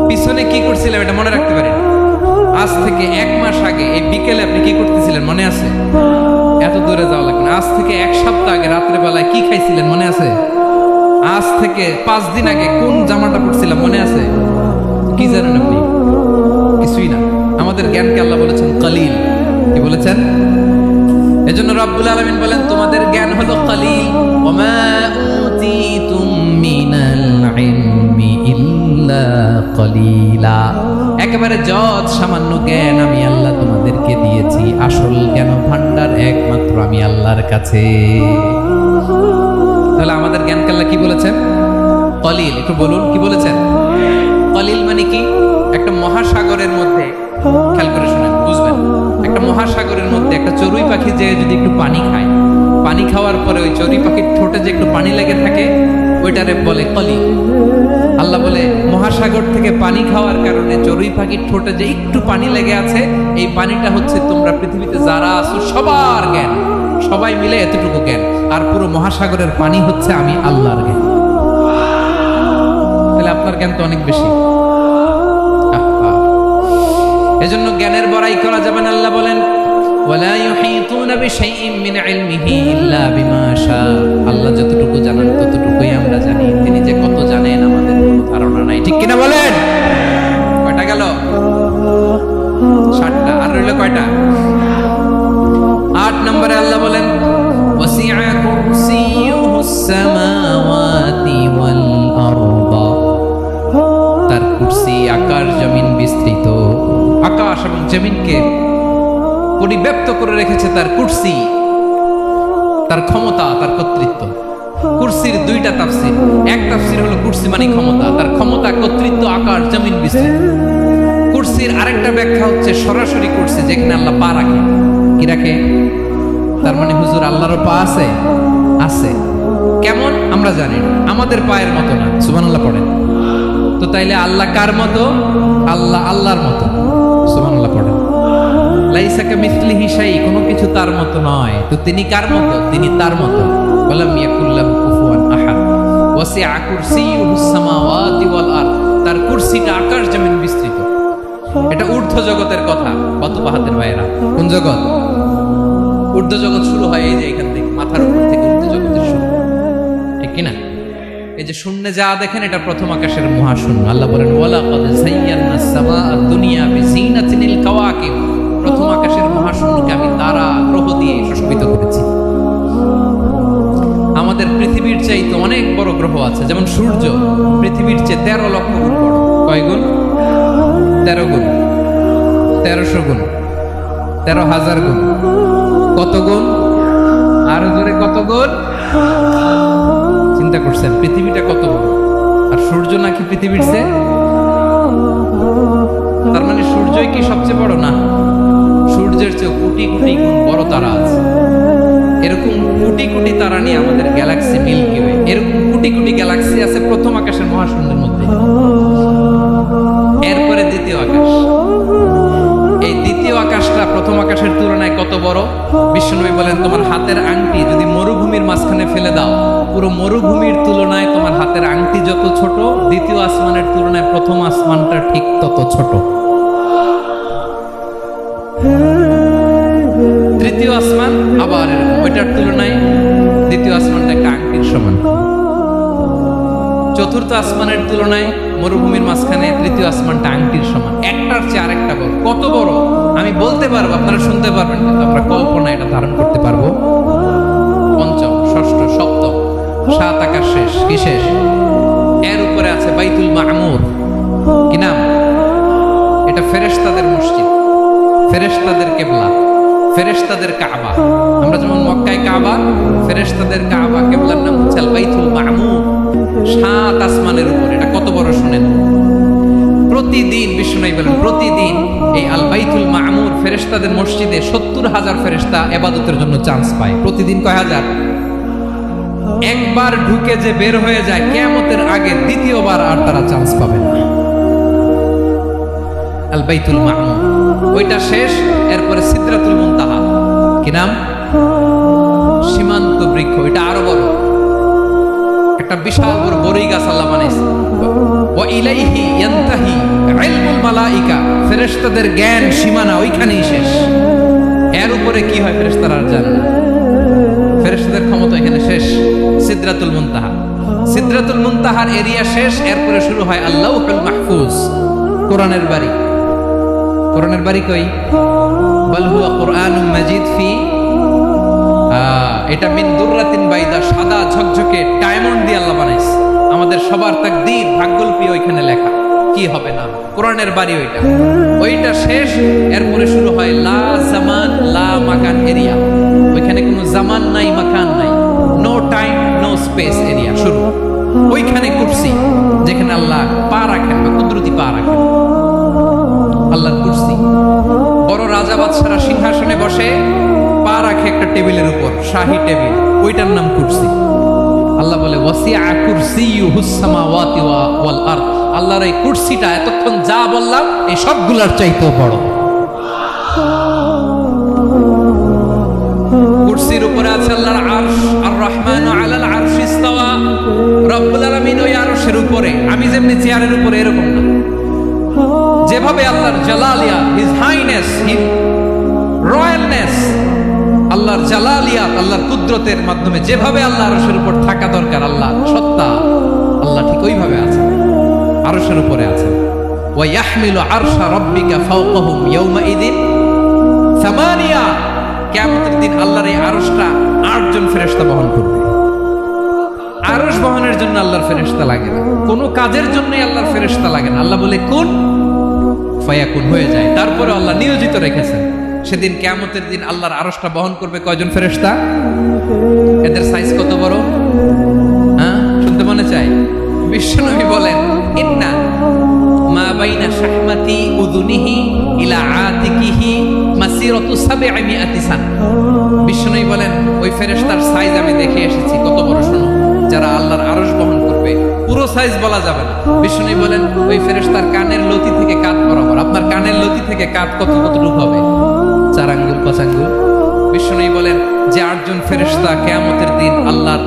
পিছনে কি করছিলাম এটা মনে রাখতে পারেন। আজ থেকে 1 মাস আগে এই বিকেলে আপনি কি করতেছিলেন মনে আছে? এত দূরে যাওয়া লাগবে না। আজ থেকে 1 সপ্তাহ আগে রাত্রে বেলায় কি খাইছিলেন মনে আছে? আজ থেকে 5 দিন আগে কোন জামাটা পরছিলাম মনে আছে? কি জানেন আপনি? কিছুই না। আমাদের জ্ঞানকে আল্লাহ বলেছেন কলিল। কি বলেছেন? এজন্য রব্বুল আলামিন বলেন তোমাদের জ্ঞান হলো কলিল। ওমা উতিতুম মিনাল ইলমি ইল্লা কলিলা, একেবারে যত সামান্য জ্ঞান আমি আল্লাহ তোমাদেরকে দিয়েছি। আসল জ্ঞান ভান্ডার একমাত্র আমি আল্লাহর কাছে। তাহলে আমাদের জ্ঞানকে আল্লাহ কি বলেছেন? কলিল। একটু বলুন কি বলেছেন? কলিল মানে কি? একটা মহাসাগরের মধ্যে, খেয়াল করে শুনেন বুঝবেন, একটা মহাসাগরের মধ্যে একটা চড়ুই পাখি যে যদি একটু পানি খায়, পানি খাওয়ার পরে ওই চড়ুই পাখির ঠোঁটে যে একটু পানি লেগে থাকে ওইটারে বলে কলিল। আল্লাহ বলে মহাসাগর থেকে পানি খাওয়ার কারণে চড়ুই পাখির ঠোঁটে যে একটু পানি লেগে আছে, এই পানিটা হচ্ছে তোমরা পৃথিবীতে যারা আছো সবার জ্ঞান, সবাই মিলে এতটুকু জ্ঞান। আর পুরো মহাসাগরের পানি হচ্ছে আমি আল্লাহর জ্ঞান। তাহলে আপনার জ্ঞান তো অনেক বেশি। এজন্য জ্ঞানের বড়াই করা যাবে না। আল্লাহ বলেন ওয়ালা ইউহিতুনা বিশাইইম মিন ইলমিহি ইল্লা বিমা শা, আল্লাহ যতটুকু জানেন ততটুকুই আমরা জানি। তিনি যে কত জানেন আমাদের কোনো ধারণা নাই, ঠিক কিনা বলেন? কয়টা গেল? 7টা। আর রইল কয়টা? 8 নম্বরে আল্লাহ বলেন ওয়াসিআ কুরসিয়ুহুস সামাওয়াতি ওয়াল আরদা, তার কুরসি আকাশ জমিন বিস্তৃত। আকাশ এবং জমিনকে পরিব্যাপ্ত করে রেখেছে তার কুরসি, তার ক্ষমতা, তার কর্তৃত্ব। কুরসির 2টা তাফসীর। এক তাফসীর হলো কুরসি মানে ক্ষমতা, তার ক্ষমতা, কর্তৃত্ব, আকাশ জমিন বিস্তৃত। কুরসির আরেকটা ব্যাখ্যা হচ্ছে সরাসরি কুরসি, যেখানে আল্লাহ পা রাখে। কি রাখে? তার মানে হুজুর আল্লাহরও পা আছে? আছে। কেমন আমরা জানি না, আমাদের পায়ের মতো না। সুবহানাল্লাহ পড়েন তো। তাইলে আল্লাহ কার মতো? আল্লাহ আল্লাহর মতো। সুবহানাল্লাহ পড়েন। লাইসা কামিসলিহি শাই, কোনো কিছু তার মতো নয়। তো তিনি কার মতো? তিনি তার মতো। ওয়ালাম ইয়াকুল্লাহু কুফুয়ান আহাদ। ওয়াসিআ কুরসিয়ুহুস সামাওয়াতি ওয়াল আরদ, তার কুরসিটা আকাশ জমিন বিস্তৃত। এটা ঊর্ধ্ব জগতের কথা। কত বাহাতের ভাইরা, কোন জগৎ? ঊর্ধ্ব জগৎ শুরু হয় এই যে এখান থেকে, মাথার উপর থেকে ঊর্ধ্ব জগতের শুরু, ঠিক কিনা? এই যে শূন্যে যা দেখেন এটা প্রথম আকাশের মহাশূন্য। আল্লাহ বলেন ওয়ালাকাদ যায়্যানাস সামাআদ দুনিয়া বিজিনাতিল কাওয়াকিব, প্রথম আকাশের মহাশূন্যকে আমি তারা গ্রহ দিয়ে সুশোভিত করেছি। চাইতে অনেক বড় গ্রহ আছে, যেমন সূর্য পৃথিবীর চেয়ে 13 লক্ষ গুণ বড়। কয় গুণ? 13 গুণ, 1300 গুণ, 13,000 গুণ। কত গুণ? আরো জোরে কত গুণ? চিন্তা করছেন পৃথিবীটা কত বড়, আর সূর্য নাকি পৃথিবীর চেয়ে? তার মানে সূর্যই কি সবচেয়ে বড়? না, সূর্যের চেয়ে কোটি কোটি গুণ বড় তারা আছে। এরকম কোটি কোটি তারা নিয়ে আমাদের গ্যালাক্সি মিল্কি ওয়ে। এরকম কোটি কোটি গ্যালাক্সি আছে প্রথম আকাশের মহাশূন্যের মধ্যে। এরপরে দ্বিতীয় আকাশ। এই দ্বিতীয় আকাশটা প্রথম আকাশের তুলনায় কত বড়? বিশ্বনবী বলেন, তোমার হাতের আংটি যদি মরুভূমির মাঝখানে ফেলে দাও, পুরো মরুভূমির তুলনায় তোমার হাতের আংটি যত ছোট, দ্বিতীয় আসমানের তুলনায় প্রথম আসমানটা ঠিক তত ছোট। তৃতীয় আসমান আবার এরকম, ওইটার তুলনায় দ্বিতীয় আসমানটা একটা আংটির সমান। চতুর্থ আসমানের তুলনায় মরুভূমির মাঝখানে তৃতীয় আসমানটা আংটির সমান। একটার চেয়ে আরেকটা বড়। কত বড় আমি বলতে পারবো, আপনারা শুনতে পারবেন, কিন্তু আমরা কল্পনা এটা ধারণ করতে পারবো। পঞ্চম, ষষ্ঠ, সপ্তম, 7 আকাশ শেষ। কি শেষ? এর উপরে আছে বাইতুল মামুর। কি নাম? এটা ফেরেশতাদের মসজিদ, ফেরেশতাদের কিবলা, ফেরেশতাদের কাবা। আমরা যেমন মক্কায় কাবা, ফেরেশতাদের কাবা, কিবলার নাম হচ্ছে আল বাইতুল মামুর। 7 আসমানের উপর। এটা কত বড় শুনেন। প্রতিদিন বিশ্বনবী বলেন, প্রতিদিন এই আল বাইতুল মামুর ফেরেশতাদের মসজিদে 70,000 ফেরেশতা ইবাদতের জন্য চান্স পায়। প্রতিদিন কয় হাজার? একবার ঢুকে যে বের হয়ে যায় কিয়ামতের আগে দ্বিতীয়বার আর তারা চান্স পাবে না। আল বাইতুল মামুর ওইটা শেষ। এরপরে সিদরাতুল মুনতাহা। কি নাম? সীমান্ত বৃক্ষ। এটা আরো বড়, একটা বিশাল বড় বড়ই গাছ আল্লাহ বানাইছে। ওয়া ইলাইহি ইয়ানতাহি ইলমুল মালাইকা, ফেরেশতাদের জ্ঞান সীমানা ওইখানেই শেষ। এর উপরে কি হয় ফেরেশতারা আর জানে না। ফেরেশতাদের ক্ষমতা এখানে শেষ। সিদরাতুল মুনতাহা, সিদরাতুল মুনতাহার এরিয়া শেষ। এরপরে শুরু হয় আল্লাহুল মাহফুজ, কোরআনের বাড়ি। কোরআনের বাড়ি কই? বাল হুয়া কুরআনুম মাজিদ ফি, এটা মিন দুররাতিন বাইদা, সাদা ঝকঝকে ডায়মন্ড দিয়ে আল্লাহ বানাইছে। আমাদের সবার তাকদীর, ভাগ্যলিপি ওইখানে লেখা। কি হবে না? কোরআনের বাড়ি ওইটা। ওইটা শেষ। এরপরে শুরু হয় লা জামান লা মাকান এরিয়া। ওইখানে কোনো জামান নাই, মাকান নাই, no time no space area শুরু। ওইখানে কুরসি, যেখানে আল্লাহ পা রাখেন বা কুদরতি পা রাখেন, আল্লাহর কুরসি। বড় রাজা বাদশারা সিংহাসনে বসে, পা রাখে একটা টেবিলের উপর, শাহী টেবিল, ওইটার নাম কুরসি। আল্লাহ বলে ওয়াসিআ কুরসিয়ুহুস সামাওয়াতি ওয়াল আরদ। আল্লাহর এই কুরসিটা এতক্ষণ যা বললাম এই সবগুলোর চাইতেও বড়। কুরসির উপরে আছে আল্লাহর আরশ। আর রহমানু আলাল আরশি ইস্তাওয়া। রব্বুল আলামিন ওই আরশের উপরে। আমি যেমনি চেয়ারের উপরে এরকম না। যেভাবে আল্লাহর জালালিয়া, হিজ হাইনেস, হিজ রয়্যালনেস, আল্লাহর জালালিয়াত, আল্লাহর কুদরতের মাধ্যমে যেভাবে আল্লাহ আরশের উপর থাকা দরকার, আল্লাহ সত্তা, আল্লাহ ঠিক ওইভাবে আছে, আরশের উপরে আছে। ওয়া ইয়াহমিলু আরশা রাব্বিকা ফাওকাহুম ইয়াওমাইদিন সামানিয়া। কিয়ামতের দিন আল্লাহর এই আরশটা 8 জন ফেরেশতা বহন করবে। আরশ বহনের জন্য আল্লাহর ফেরেশতা লাগে না, কোনো কাজের জন্যই আল্লাহর ফেরেশতা লাগে না। আল্লাহ বলে কুন ফায়াকুন, হয়ে যায়। তারপরে আল্লাহ নিয়োজিত রেখেছেন। সেদিন কিয়ামতের দিন আল্লাহর আরশটা বহন করবে কয়জন ফেরেশতা? এদের সাইজ কত বড়? হ্যাঁ, শুনতে মনে চায়? বিশ্বনবী বলেন, ইন্না মা বাইনা শাহমাতি উযুনিহি ইলা আতিকিহি মাসিরাতু 700 সানা। বিশ্বনবী বলেন, ওই ফেরেশতার সাইজ আমি দেখে এসেছি। কত বড় শোনো, যারা আল্লাহর আরশ বহন করবে। পুরো সাইজ বলা যাবে না। বিশ্বনবী বলেন, ওই ফেরেশতার কানের লতি থেকে কাঁধ বরাবর। আপনার কানের লতি থেকে কাঁধ কতটুকু হবে? 4 আঙ্গুল 5 আঙ্গুল। বিশ্বনবী বলেন যে 8 জন ফেরেশতা কিয়ামতের দিন আল্লাহর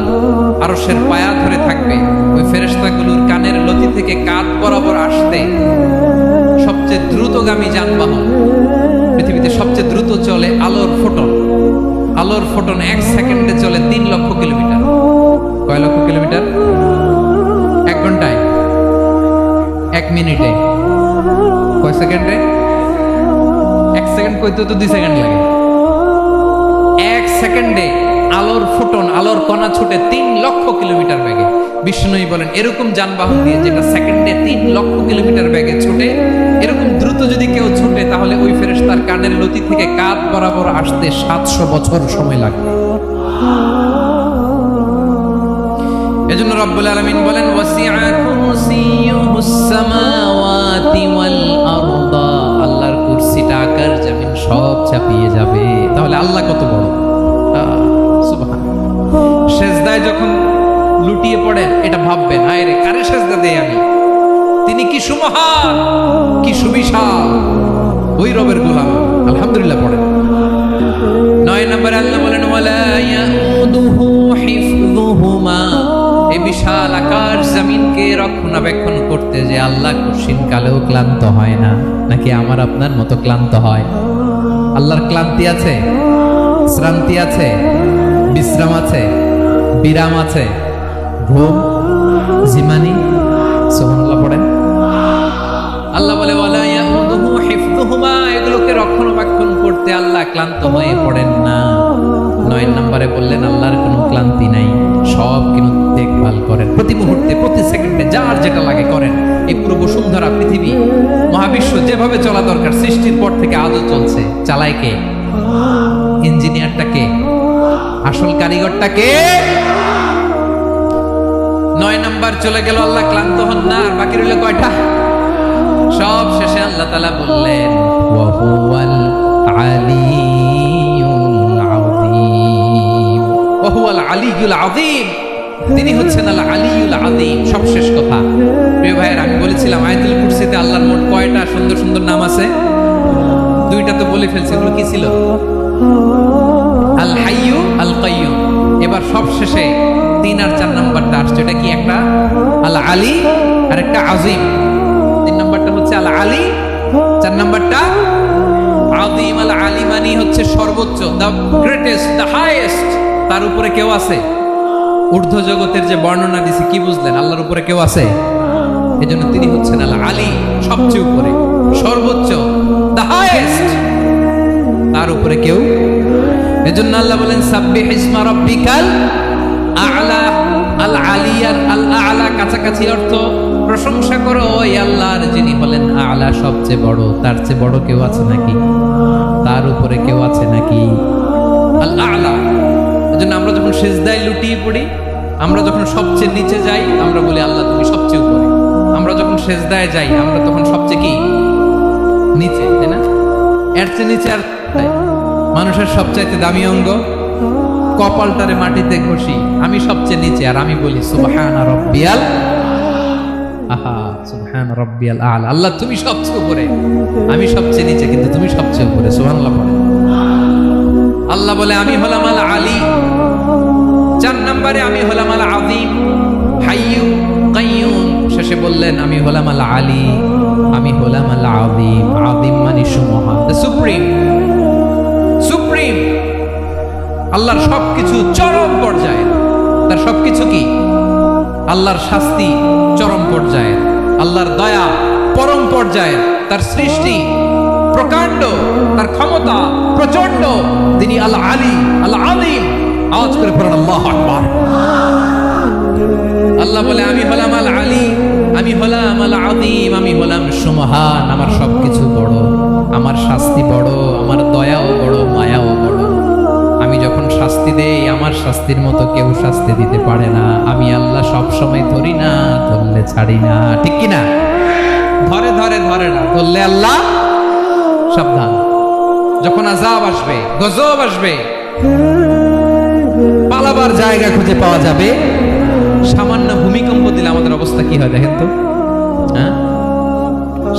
আরশের পায়া ধরে থাকবে, ওই ফেরেশতাগুলোর কানের লতি থেকে কাঁধ বরাবর আসতে সবচেয়ে দ্রুতগামী যানবাহন, পৃথিবীতে সবচেয়ে দ্রুত চলে আলোর ফোটন। আলোর ফোটন 1 সেকেন্ডে চলে 3 লক্ষ কিলোমিটার। কয় লক্ষ কিলোমিটার? 1 ঘন্টায়? 1 মিনিটে? কয় সেকেন্ডে? 1 সেকেন্ড কইতে তো 2 সেকেন্ড লাগে। 1 সেকেন্ডে আলোর ফোটন, আলোর কণা ছুটে 3 লক্ষ কিলোমিটার বেগে। বিষ্ণুই বলেন এরকম যানবাহন দিয়ে যেটা সেকেন্ডে 3 লক্ষ কিলোমিটার বেগে ছুটে, এরকম দ্রুত যদি কেউ ছুটে তাহলে ওই ফেরেশতার কানের লতি থেকে কাঁধ বরাবর আসতে 700 বছর সময় লাগবে। এজন্য রব্বুল আলামিন বলেন ওয়াসিআ কুরসিয়ুহুস সামাওয়াতি ওয়াল আরদা, আল্লাহর কুরসিটা আকাশ জমিন সব চাপিয়ে যাবে। তাহলে আল্লাহ কত বড়, সুবহানাল্লাহ। সেজদায় যখন লুটিয়ে পড়েন এটা ভাববেন, হায় রে কারে সেজদা দেই আমি, তিনি কি সুমহান, কি সুবিশাল, ওই রবের গোলাম। আলহামদুলিল্লাহ পড়েন। 9 নম্বরে আল্লাহ বলেন ওয়ালা ইয়াউদুহু হিফযুহুমা, এই বিশাল আকাশ জমিনকে রক্ষণাবেক্ষণ করতে যে আল্লাহ কঠিন কালেও ক্লান্ত হয় না। নাকি আমার আপনার মতো ক্লান্ত হয়? আল্লাহর ক্লান্তি আছে, শ্রান্তি আছে, বিশ্রাম আছে, বিরাম আছে, ঘুম, জিমানি? সুবহানাল্লাহ পড়েন। আল্লাহ বলে ওয়ালা ইয়াউদুহু হিফযুহুমা, এগুলোকে রক্ষণাবেক্ষণ করতে আল্লাহ ক্লান্ত হয়ে পড়েন না। 9 নম্বরে বললেন আল্লাহর কোনো ক্লান্তি নাই, সব কিন্তু দেখভাল করেন, প্রতি মুহূর্তে প্রতি সেকেন্ডে যার যেটা লাগে করেন। এই পুরো বসুন্ধরা পৃথিবী মহাবিশ্ব যেভাবে চলা দরকার সৃষ্টির পর থেকে আজও চলছে। চালায় কে? ইঞ্জিনিয়ারটা কে? আসল কারিগরটা কে? 9 নাম্বার চলে গেল, আল্লাহ ক্লান্ত হন না। আর বাকি রইল কয়টা? সব শেষে আল্লাহ তাআলা বললেন ওয়া হুয়াল আলিয়ুল আযীম, ওয়া হুয়াল আলিয়ুল আযীম, তিনি হচ্ছেন আল আলিয়ুল আযীম। সবশেষ কথা প্রিয় ভাইয়ের, আমি বলেছিলাম আয়াতুল কুরসিতে আল্লাহর মোট কয়টা সুন্দর সুন্দর নাম আছে? 2টা তো বলে ফেলছি। এগুলো কি ছিল? আল হাইয়ু, আল কাইয়ুম। এবার সবশেষে 3 আর 4 নাম্বারটা আসছে। এটা কি? একটা আল আলী আর একটা আযীম। 3 নাম্বারটা হচ্ছে আল আলী, 4 নাম্বারটা আযীম। আল আলী মানে হচ্ছে সর্বোচ্চ, দ্য গ্রেটেস্ট, দ্য হাইয়েস্ট। তার উপরে কেউ আছে? ঊর্ধ্ব জগতের যে বর্ণনা দিছি, কি বুঝলেন? আল্লাহর উপরে কেউ আছে? এজন্য তিনি হচ্ছেন আল আলী, সবচেয়ে উপরে, সর্বোচ্চ, দ্য হাইয়েস্ট। তার উপরে কেউ। এজন্য আল্লাহ বলেন সাব্বিহ ইসমা রাব্বিকাল আ'লা। আল আলিয়ার আল আ'লা কাছাকাছি অর্থ প্রশংসা করো ওই আল্লাহর যিনি হলেন আ'লা, সবচেয়ে বড়। তার চেয়ে বড় কেউ আছে নাকি? তার উপরে কেউ আছে নাকি? আল আ'লা। এজন্য আমরা যখন সিজদায় লুটিয়ে পড়ি, আমরা যখন সবচেয়ে নিচে যাই, আমরা বলি আল্লাহ তুমি সবচেয়ে উপরে। আমরা যখন সিজদায় যাই, আমরা তখন সবচেয়ে কি? নিচে, তাই না? এর চেয়ে নিচে আর মানুষের সবচাইতে দামি অঙ্গ কপালটারে মাটিতে ঘষি, আমি সবচেয়ে নিচে, আর আমি বলি সুবহান রাব্বিয়াল আহা, সুবহান রাব্বিয়াল আ'লা। আল্লাহ তুমি সবচেয়ে উপরে, আমি সবচেয়ে নিচে, কিন্তু তুমি সবচেয়ে উপরে। সুবহানাল্লাহ পড়ে। আল্লাহ বলে আমি হলাম আল আলী। 4 নম্বরে আমি হলাম আল আযীম, হাইয়ু কাইয়ুম। শেষে বললেন আমি হলাম আল আলী, আমি হলাম আল আযীম। আযীম মানে সুমহান, দ্য সুপ্রিম, সুপ্রিম। আল্লাহর সবকিছু চরম পর্যায়ে। তার সবকিছু কি? আল্লাহর শাস্তি চরম পর্যায়ে, আল্লাহর দয়া পরম পর্যায়ে, তার সৃষ্টি প্রকাণ্ড, তার ক্ষমতা প্রচন্ড। তিনি আল আলী, আল আযীম। আওয়াজ করে পড়ুন আল্লাহু আকবার। আল্লাহ বলে আমি হলাম আল আলী, আমি হলাম আল আযীম, আমি হলাম সুমহান। আমার সবকিছু বড়, আমার শাস্তি বড়, আমার দয়াও বড়, মায়াও বড়। আমি যখন শাস্তি দেই, আমার শাস্তির মতো কেউ শাস্তি দিতে পারে না। আমি আল্লাহ সব সময় ধরি না, ধরলে ছাড়ি না। ঠিক কি না? ধরে ধরে ধরে না, ধরলে আল্লাহ সাবধান। যখন আযাব আসবে, গজব আসবে, পালাবার জায়গা খুঁজে পাওয়া যাবে। সামান্য ভূমিকম্প দিলে আমাদের অবস্থা কি হয় দেখেন তো? হ্যাঁ,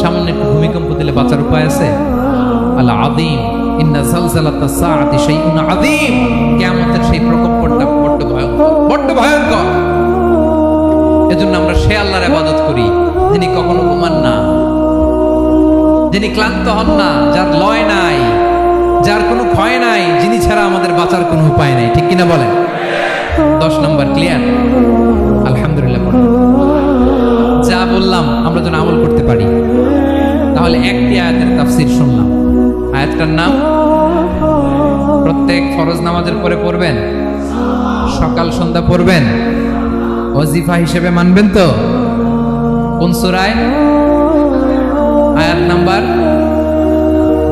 সামান্য একটু ভূমিকম্প দিলে বাঁচার উপায় আছে? আল আযীম, ইন্না যালজালাতাস সাআতি শাইউন আযীম। কিয়ামতের সেই প্রকোপটা বড্ড ভয়ঙ্কর, বড্ড ভয়ঙ্কর। এজন্য আমরা সে আল্লাহর ইবাদত করি যিনি কখনো ঘুমান না, যিনি ক্লান্ত হন না, যার লয় নাই, যার কোনো ক্ষয় নাই, যিনি ছাড়া আমাদের বাঁচার কোনো উপায় নাই। ঠিক কিনা বলেন? 10 নম্বর ক্লিয়ার? আলহামদুলিল্লাহ। যা বললাম আমরা যেন আমল করতে পারি। তাহলে একটি আয়াতের তাফসীর শুনলাম। আয়াতটার নাম প্রত্যেক ফরজ নামাজের পরে পড়বেন, সকাল সন্ধ্যা পড়বেন, ওয়াজিফা হিসেবে মানবেন তো? কোন সূরায়, আয়াত নাম্বার,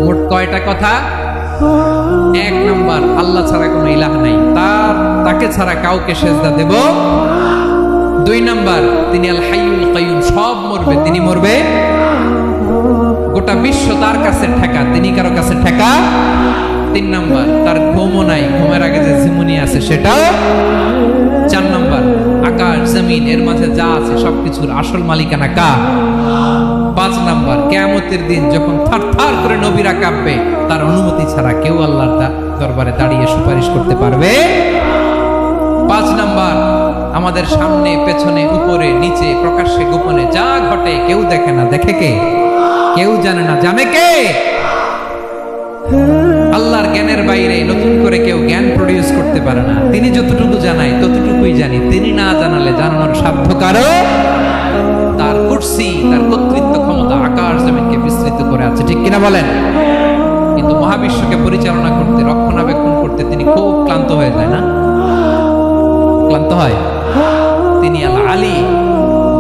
মোট কয়টা কথা? 1 নাম্বার, আল্লাহ ছাড়া কোনো ইলাহ নাই, তাকে ছাড়া কাউকে সেজদা দেব। 2 নাম্বার, তিনি আল হাইয়ুল কাইয়ুম, সব মরবে, তিনি মরবে। গোটা বিশ্ব তার কাছে ঠেকা, তিনি কারো কাছে ঠেকা। 3 নাম্বার, তার ঘুমও নাই, ঘুমের আগে যে ঝিমুনি আছে সেটাও। 4 নাম্বার, আকাশ জমিন এর মাঝে যা আছে সবকিছুর আসল মালিকানা কার? 5 নাম্বার, কিয়ামতের দিন যখন থারথার করে নবীরা কাঁপবে, তার অনুমতি ছাড়া কেউ আল্লাহর দরবারে দাঁড়িয়ে সুপারিশ করতে পারবে। 5 নাম্বার, আমাদের সামনে পেছনে উপরে নিচে প্রকাশ্যে গোপনে যা ঘটে কেউ দেখে না, দেখে কে? কেউ জানে না, জানে কে? আল্লাহর জ্ঞানের বাইরে নতুন করে কেউ জ্ঞান প্রডিউস করতে পারে না। তিনি যতটুকু জানায় ততটুকুই জানি, তিনি না জানালে জানানোর সাধ্য কারো। তার কুরসি, তার কর্তৃত্ব ক্ষমতা আকাশ জমিনকে বিস্তৃত করে আছে, ঠিক কিনা বলেন? কিন্তু মহাবিশ্বকে পরিচালনা করতে, রক্ষণাবেক্ষণ করতে তিনি খুব ক্লান্ত হয়ে যায় না? ক্লান্ত হয়। তিনি আল আলী,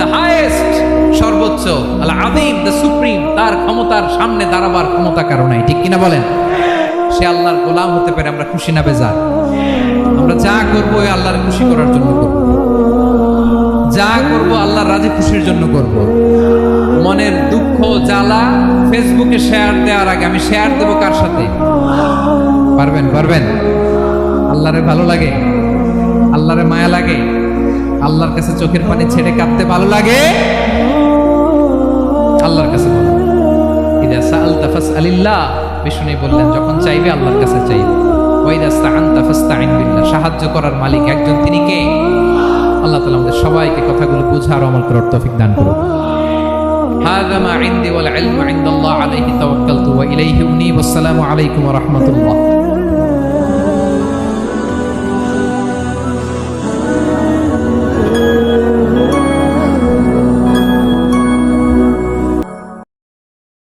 দ্য হাইয়েস্ট, সর্বোচ্চ, আল আযীম, দ্য সুপ্রিম, তার ক্ষমতার সামনে দাঁড়াবার ক্ষমতা কারো নাই, ঠিক কিনা বলেন? সে আল্লাহর গোলাম হতে পারে, আমরা খুশি না বেজার? আমরা যা করবো আল্লাহর খুশি করার জন্য করব, যা করব আল্লাহর রাজি খুশির জন্য করব। মনের দুঃখ জ্বালা ফেসবুকে শেয়ার দেওয়ার আগে আমি শেয়ার দেব কার সাথে? পারবেন? পারবেন? আল্লাহরে ভালো লাগে, আল্লাহরে মায়া লাগে, আল্লাহর কাছে চোখের পানি ছেড়ে কাঁদতে ভালো লাগে, আল্লাহর কাছে বলো। ইদা সাআলতা ফাসআলিল্লাহ, বিষ্ণু বললেন যখন চাইবে আল্লাহর কাছে চাইবে। ওয়া ইদা ইসতাআনতা ফাসতাইন বিল্লাহ, সাহায্য করার মালিক একজন, তিনি কে? আল্লাহ তাআলা আমাদের সবাইকে কথাগুলো বুঝার আমল করার তৌফিক দান করুন। হাযা মা ইনদি ওয়াল ইলমু ইনদাল্লাহ আলাইহি তাওয়াক্কালতু ওয়া ইলাইহি উনীব। আসসালামু আলাইকুম ওয়া রাহমাতুল্লাহ।